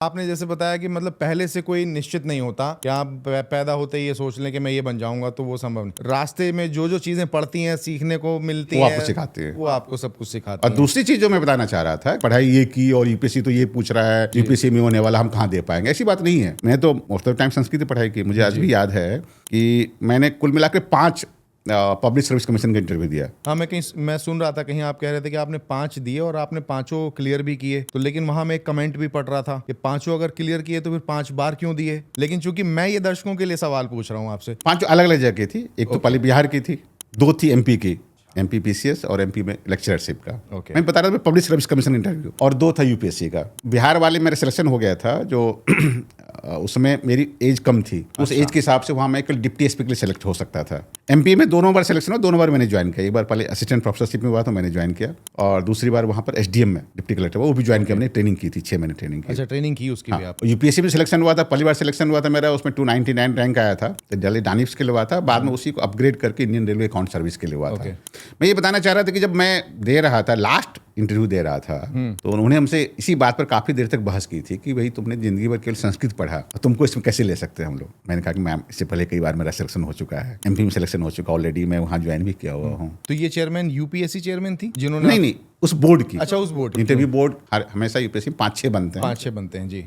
आपने जैसे बताया कि मतलब पहले से कोई निश्चित नहीं होता कि आप पैदा होते ही ये सोच लें कि मैं ये बन जाऊंगा, तो वो संभव नहीं। रास्ते में जो जो चीजें पढ़ती हैं, सीखने को मिलती वो हैं, आपको सिखाते हैं। वो आपको सब कुछ सिखाती और हैं। दूसरी चीज जो मैं बताना चाह रहा था, पढ़ाई ये की और यूपीएससी तो ये पूछ रहा है, यूपीएससी में होने वाला हम कहाँ दे पाएंगे, ऐसी बात नहीं है। मैं तो मोस्ट ऑफ टाइम संस्कृत पढ़ाई की। मुझे आज भी याद है कि मैंने कुल मिलाकर 5 पब्लिक सर्विस कमीशन का इंटरव्यू दिया। हाँ, मैं सुन रहा था कहीं आप कह रहे थे कि आपने 5 दिए और आपने पांचों क्लियर भी किए। तो लेकिन वहां मैं एक कमेंट भी पढ़ रहा था कि पांचों अगर क्लियर किए तो फिर 5 बार क्यों दिए। लेकिन चूंकि मैं ये दर्शकों के लिए सवाल पूछ रहा हूँ आपसे, 5 अलग अलग जगह की थी। एक तो पहले बिहार की थी, 2 थी एमपी की, एमपी पीसीएस और एमपी में लेक्चरशिप का। ओके। मैं बता रहा था पब्लिक सर्विस कमीशन इंटरव्यू, और 2 था यूपीएससी का। बिहार वाले मेरा सिलेक्शन हो गया था, जो उसमें मेरी एज कम थी। उस एज के हिसाब से वहाँ मैं केवल डिप्टी एसपी के लिए सेलेक्ट हो सकता था। एमपी में दोनों बार सिलेक्शन हुआ, दोनों बार मैंने ज्वाइन किया। एक बार पहले असिस्टेंट प्रोफेसरशिप में हुआ तो मैंने ज्वाइन किया, और दूसरी बार वहाँ पर एसडीएम में डिप्टी कलेक्टर वो भी ज्वाइन किया। मैंने ट्रेनिंग की थी, 6 महीने ट्रेनिंग की। अच्छा, ट्रेनिंग की उसकी भी आप। यूपीएससी में सिलेक्शन हुआ था, पहली बार सिलेक्शन हुआ था मेरा, उसमें 299 रैंक आया था, तो दिल्ली डानिप्स के लिए हुआ था। बाद में उसी को अपग्रेड करके इंडियन रेलवे अकाउंट सर्विस के लिए हुआ था। मैं ये बताना चाह रहा था कि जब मैं दे रहा था, लास्ट इंटरव्यू दे रहा था, तो उन्होंने हमसे इसी बात पर काफी देर तक बहस की थी कि भाई तुमने जिंदगी भर केवल संस्कृत पढ़ा, तुमको इसमें कैसे ले सकते हैं हम लोग। मैंने कहा कि मैम, इससे पहले कई बार मेरा सिलेक्शन हो चुका है, एमपी में सिलेक्शन हो चुका ऑलरेडी, मैं वहाँ ज्वाइन भी किया हुआ हूँ। तो ये चेयरमैन यूपीएससी चेयरमैन थी जिन्होंने नहीं, उस बोर्ड की। अच्छा, उस बोर्ड की। इंटरव्यू बोर्ड हमेशा यूपीएससी 5-6 बनते हैं। 5-6 बनते हैं जी।